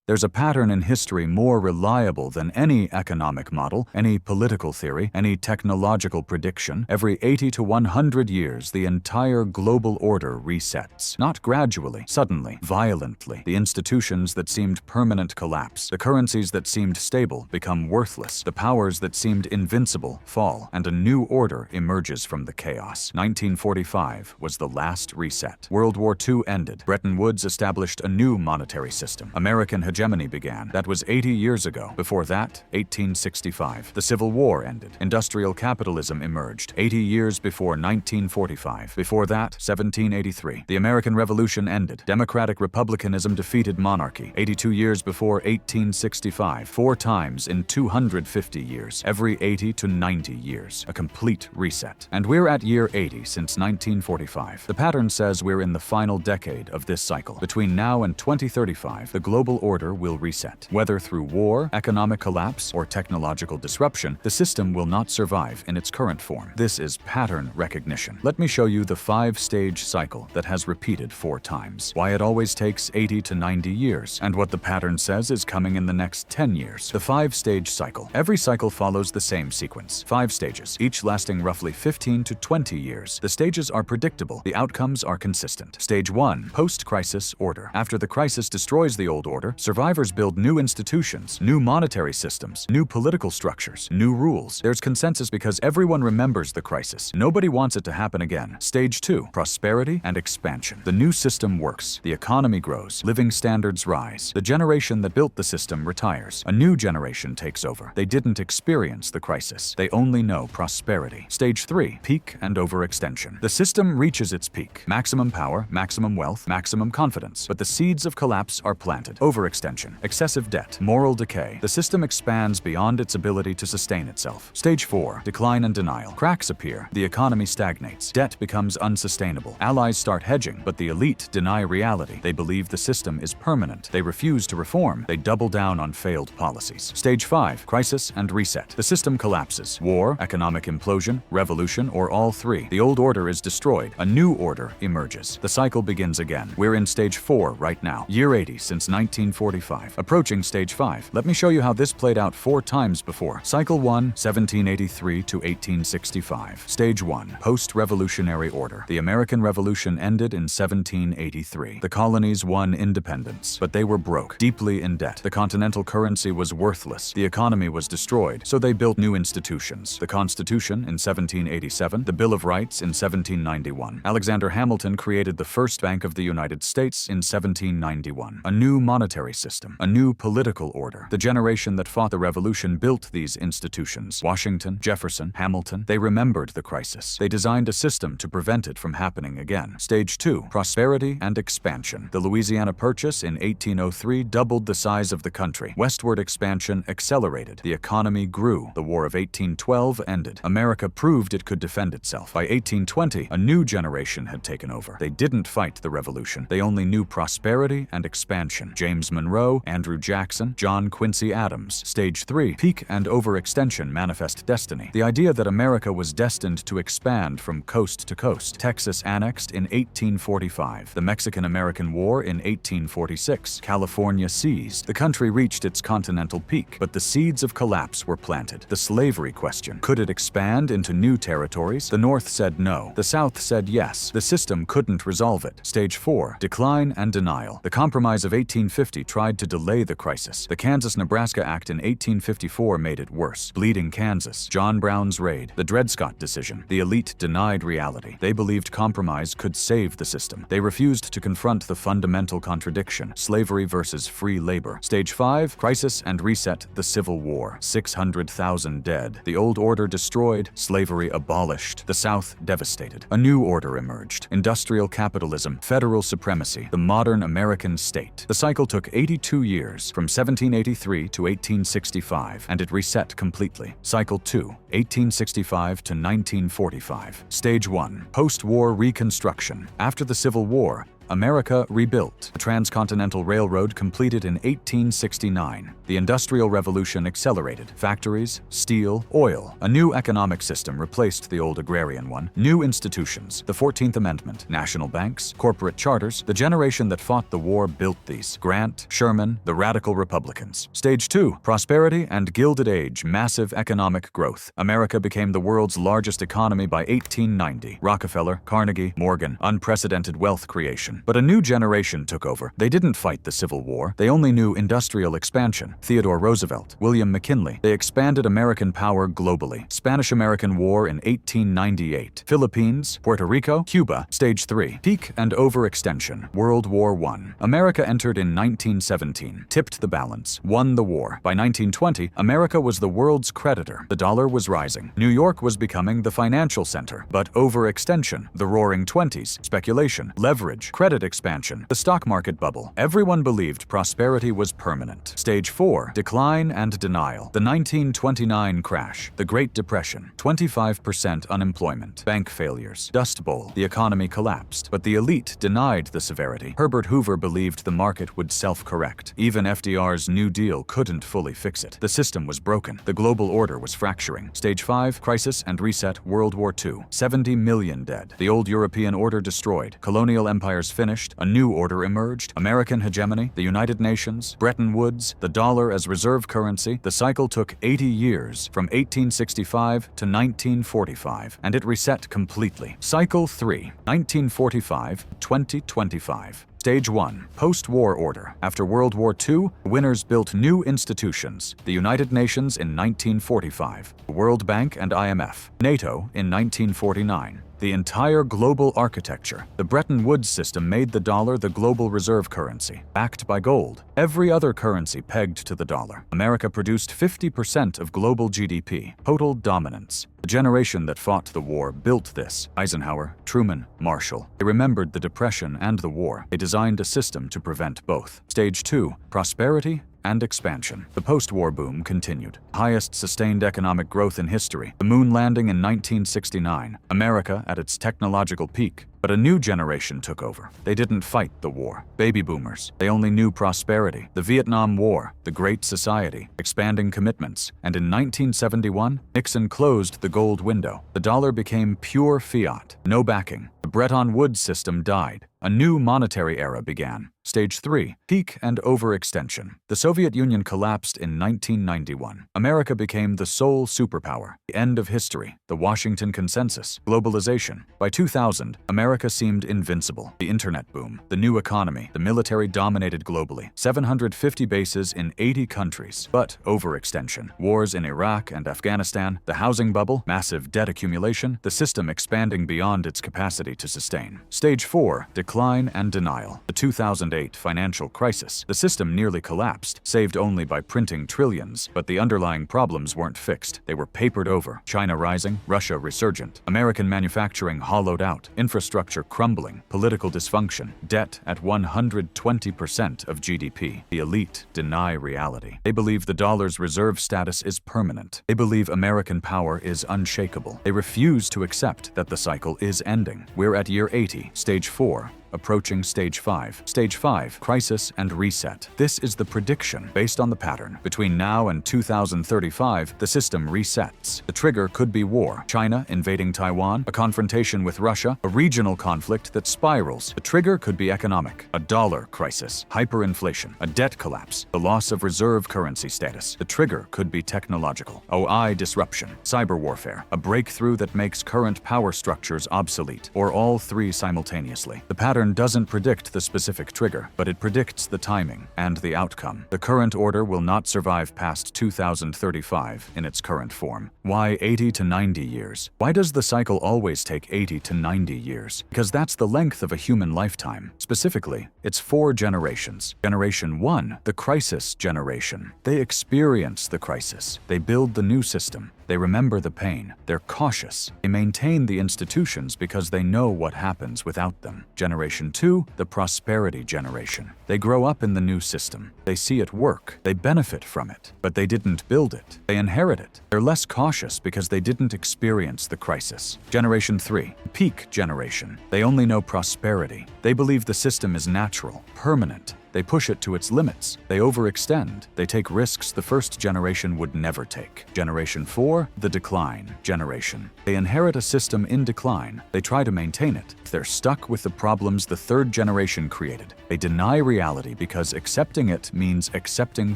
There's a pattern in history more reliable than any economic model, any political theory, any technological prediction. Every 80 to 100 years, the entire global order resets. Not gradually, suddenly, violently. The institutions that seemed permanent collapse. The currencies that seemed stable become worthless. The powers that seemed invincible fall, and a new order emerges from the chaos. 1945 was the last reset. World War II ended. Bretton Woods established a new monetary system. American hegemony began. That was 80 years ago. Before that, 1865. The Civil War ended. Industrial capitalism emerged. 80 years before 1945. Before that, 1783. The American Revolution ended. Democratic republicanism defeated monarchy. 82 years before 1865. 4 times in 250 years. Every 80 to 90 years. A complete reset. And we're at year 80 since 1945. The pattern says we're in the final decade of this cycle. Between now and 2035, the global order will reset. Whether through war, economic collapse, or technological disruption, the system will not survive in its current form. This is pattern recognition. Let me show you the 5-stage cycle that has repeated 4 times, why it always takes 80 to 90 years, and what the pattern says is coming in the next 10 years. The 5-stage cycle. Every cycle follows the same sequence. 5 stages, each lasting roughly 15 to 20 years. The stages are predictable. The outcomes are consistent. Stage 1, post-crisis order. After the crisis destroys the old order, survivors build new institutions, new monetary systems, new political structures, new rules. There's consensus because everyone remembers the crisis. Nobody wants it to happen again. Stage 2, prosperity and expansion. The new system works. The economy grows. Living standards rise. The generation that built the system retires. A new generation takes over. They didn't experience the crisis. They only know prosperity. Stage 3, peak and overextension. The system reaches its peak. Maximum power, maximum wealth, maximum confidence. But the seeds of collapse are planted. Overextension, excessive debt, moral decay. The system expands beyond its ability to sustain itself. Stage 4, decline and denial. Cracks appear. The economy stagnates. Debt becomes unsustainable. Allies start hedging, but the elite deny reality. They believe the system is permanent. They refuse to reform. They double down on failed policies. Stage 5, crisis and reset. The system collapses. War, economic implosion, revolution, or all 3. The old order is destroyed. A new order emerges. The cycle begins again. We're in stage 4 right now. Year 80 since 1945. Approaching stage 5. Let me show you how this played out 4 times before. Cycle 1, 1783 to 1865. Stage 1, post-revolutionary order. The American Revolution ended in 1783. The colonies won independence, but they were broke, deeply in debt. The continental currency was worthless. The economy was destroyed, so they built new institutions. The Constitution in 1787, the Bill of Rights in 1791. Alexander Hamilton created the first Bank of the United States in 1791. A new monetary system, a new political order. The generation that fought the revolution built these institutions. Washington, Jefferson, Hamilton, they remembered the crisis. They designed a system to prevent it from happening again. Stage 2, prosperity and expansion. The Louisiana Purchase in 1803 doubled the size of the country. Westward expansion accelerated. The economy grew. The War of 1812 ended. America proved it could defend itself. By 1820, a new generation had taken over. They didn't fight the revolution. They only knew prosperity and expansion. James Monroe, Andrew Jackson, John Quincy Adams. Stage 3, peak and overextension manifest destiny. The idea that America was destined to expand from coast to coast. Texas annexed in 1845. The Mexican-American War in 1846. California seized. The country reached its continental peak, but the seeds of collapse were planted. The slavery question. Could it expand into new territories? The North said no. The South said yes. The system couldn't resolve it. Stage 4, decline and denial. The Compromise of 1850 tried to delay the crisis. The Kansas-Nebraska Act in 1854 made it worse. Bleeding Kansas. John Brown's raid. The Dred Scott decision. The elite denied reality. They believed compromise could save the system. They refused to confront the fundamental contradiction. Slavery versus free labor. Stage 5, crisis and reset. The Civil War. 600,000 dead. The old order destroyed. Slavery abolished. The South devastated. A new order emerged. Industrial capitalism. Federal supremacy. The modern American state. The cycle took 82 years, from 1783 to 1865, and it reset completely. Cycle 2, 1865 to 1945. Stage 1, post-war reconstruction. After the Civil War, America rebuilt. The Transcontinental Railroad completed in 1869. The Industrial Revolution accelerated. Factories, steel, oil. A new economic system replaced the old agrarian one. New institutions. The 14th Amendment. National banks. Corporate charters. The generation that fought the war built these. Grant, Sherman, the Radical Republicans. Stage 2. Prosperity and Gilded Age. Massive economic growth. America became the world's largest economy by 1890. Rockefeller, Carnegie, Morgan. Unprecedented wealth creation. But a new generation took over. They didn't fight the Civil War. They only knew industrial expansion. Theodore Roosevelt, William McKinley. They expanded American power globally. Spanish-American War in 1898. Philippines, Puerto Rico, Cuba. Stage 3. Peak and overextension. World War I. America entered in 1917. Tipped the balance. Won the war. By 1920, America was the world's creditor. The dollar was rising. New York was becoming the financial center. But overextension. The Roaring Twenties. Speculation. Leverage. Credit expansion. The stock market bubble. Everyone believed prosperity was permanent. Stage 4. Decline and denial. The 1929 crash. The Great Depression. 25% unemployment. Bank failures. Dust Bowl. The economy collapsed. But the elite denied the severity. Herbert Hoover believed the market would self-correct. Even FDR's New Deal couldn't fully fix it. The system was broken. The global order was fracturing. Stage 5. Crisis and reset. World War II. 70 million dead. The old European order destroyed. Colonial empires finished. A new order emerged. American hegemony. The United Nations. Bretton Woods. The dollar as reserve currency. The cycle took 80 years, from 1865 to 1945, and it reset completely. Cycle 3. 1945-2025. Stage 1. Post-war order. After World War II, winners built new institutions. The United Nations in 1945, the World Bank and IMF, NATO in 1949. The entire global architecture. The Bretton Woods system made the dollar the global reserve currency, backed by gold. Every other currency pegged to the dollar. America produced 50% of global GDP. Total dominance. The generation that fought the war built this. Eisenhower, Truman, Marshall. They remembered the Depression and the war. They designed a system to prevent both. Stage 2. Prosperity and expansion. The post-war boom continued. Highest sustained economic growth in history. The moon landing in 1969. America at its technological peak. But a new generation took over. They didn't fight the war. Baby boomers. They only knew prosperity. The Vietnam War. The Great Society. Expanding commitments. And in 1971, Nixon closed the gold window. The dollar became pure fiat. No backing. The Bretton Woods system died. A new monetary era began. Stage 3. Peak and overextension. The Soviet Union collapsed in 1991. America became the sole superpower. The end of history. The Washington Consensus. Globalization. By 2000, America seemed invincible. The internet boom. The new economy. The military dominated globally. 750 bases in 80 countries. But overextension. Wars in Iraq and Afghanistan. The housing bubble. Massive debt accumulation. The system expanding beyond its capacity to sustain. Stage 4. Decline and denial. The 2008 financial crisis. The system nearly collapsed, saved only by printing trillions, but the underlying problems weren't fixed. They were papered over. China rising, Russia resurgent. American manufacturing hollowed out, infrastructure crumbling, political dysfunction, debt at 120% of GDP. The elite deny reality. They believe the dollar's reserve status is permanent. They believe American power is unshakable. They refuse to accept that the cycle is ending. We're at year 80, stage 4. Approaching Stage 5. Stage 5. Crisis and reset. This is the prediction based on the pattern. Between now and 2035, the system resets. The trigger could be war. China invading Taiwan, a confrontation with Russia, a regional conflict that spirals. The trigger could be economic. A dollar crisis, hyperinflation, a debt collapse, the loss of reserve currency status. The trigger could be technological. OI disruption, cyber warfare, a breakthrough that makes current power structures obsolete, or all three simultaneously. The pattern doesn't predict the specific trigger, but it predicts the timing and the outcome. The current order will not survive past 2035 in its current form. Why 80 to 90 years? Why does the cycle always take 80 to 90 years? Because that's the length of a human lifetime. Specifically, it's 4 generations. Generation 1, the crisis generation. They experience the crisis. They build the new system. They remember the pain. They're cautious. They maintain the institutions because they know what happens without them. Generation 2, the prosperity generation. They grow up in the new system. They see it work. They benefit from it. But they didn't build it. They inherit it. They're less cautious because they didn't experience the crisis. Generation 3, peak generation. They only know prosperity. They believe the system is natural, permanent. They push it to its limits. They overextend. They take risks the first generation would never take. Generation 4, the decline generation. They inherit a system in decline. They try to maintain it. They're stuck with the problems the third generation created. They deny reality because accepting it means accepting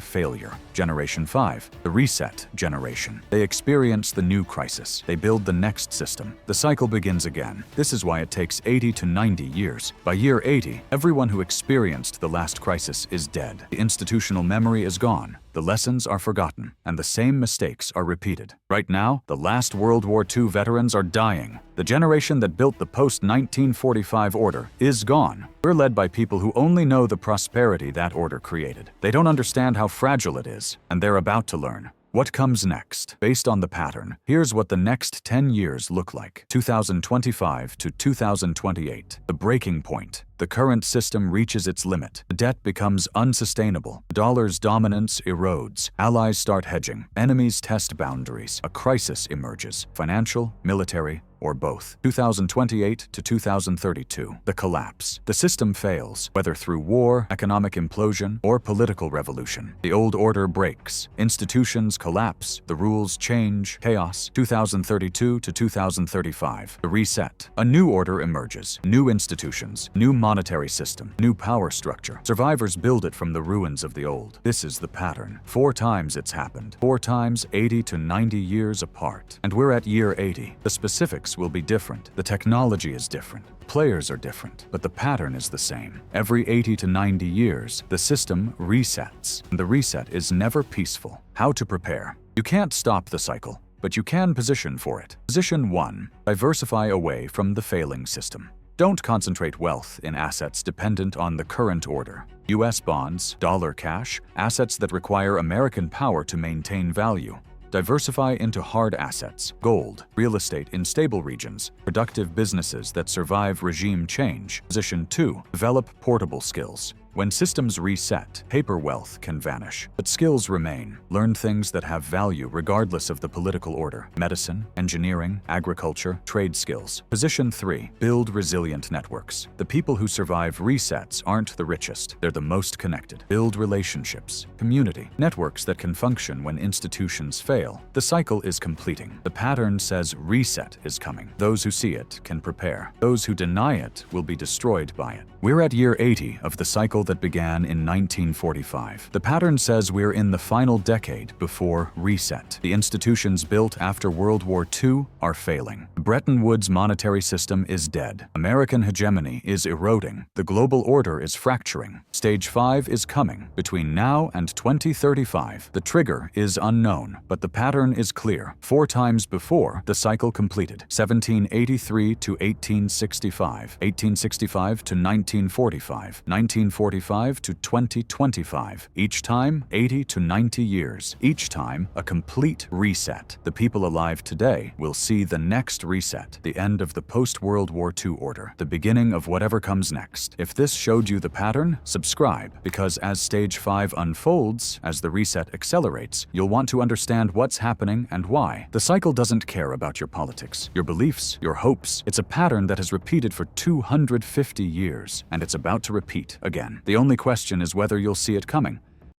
failure. Generation 5, the reset generation. They experience the new crisis. They build the next system. The cycle begins again. This is why it takes 80 to 90 years. By year 80, everyone who experienced the last crisis is dead. The institutional memory is gone. The lessons are forgotten, and the same mistakes are repeated. Right now, the last World War II veterans are dying. The generation that built the post-1945 order is gone. We're led by people who only know the prosperity that order created. They don't understand how fragile it is, and they're about to learn. What comes next? Based on the pattern, here's what the next 10 years look like. 2025 to 2028. The breaking point. The current system reaches its limit. The debt becomes unsustainable. The dollar's dominance erodes. Allies start hedging. Enemies test boundaries. A crisis emerges. Financial, military, or both. 2028 to 2032. The collapse. The system fails, whether through war, economic implosion, or political revolution. The old order breaks. Institutions collapse. The rules change. Chaos. 2032 to 2035. The reset. A new order emerges. New institutions. New monetary system. New power structure. Survivors build it from the ruins of the old. This is the pattern. 4 times it's happened. 4 times 80 to 90 years apart. And we're at year 80. The specifics will be different. The technology is different. Players are different, but the pattern is the same. Every 80 to 90 years, the system resets. And the reset is never peaceful. How to prepare? You can't stop the cycle, but you can position for it. Position 1. Diversify away from the failing system. Don't concentrate wealth in assets dependent on the current order. US bonds, dollar cash, assets that require American power to maintain value. Diversify into hard assets, gold, real estate in stable regions, productive businesses that survive regime change. Position 2. Develop portable skills. When systems reset, paper wealth can vanish, but skills remain. Learn things that have value regardless of the political order. Medicine, engineering, agriculture, trade skills. Position 3. Build resilient networks. The people who survive resets aren't the richest. They're the most connected. Build relationships, community, networks that can function when institutions fail. The cycle is completing. The pattern says reset is coming. Those who see it can prepare. Those who deny it will be destroyed by it. We're at year 80 of the cycle that began in 1945. The pattern says we're in the final decade before reset. The institutions built after World War II are failing. The Bretton Woods monetary system is dead. American hegemony is eroding. The global order is fracturing. Stage 5 is coming. Between now and 2035, the trigger is unknown, but the pattern is clear. 4 times before, the cycle completed. 1783 to 1865, 1865 to 1945, 1945 to 2025. Each time, 80 to 90 years. Each time, a complete reset. The people alive today will see the next reset, the end of the post-World War II order, the beginning of whatever comes next. If this showed you the pattern, subscribe, because as Stage 5 unfolds, as the reset accelerates, you'll want to understand what's happening and why. The cycle doesn't care about your politics, your beliefs, your hopes. It's a pattern that has repeated for 250 years, and it's about to repeat again. The only question is whether you'll see it coming.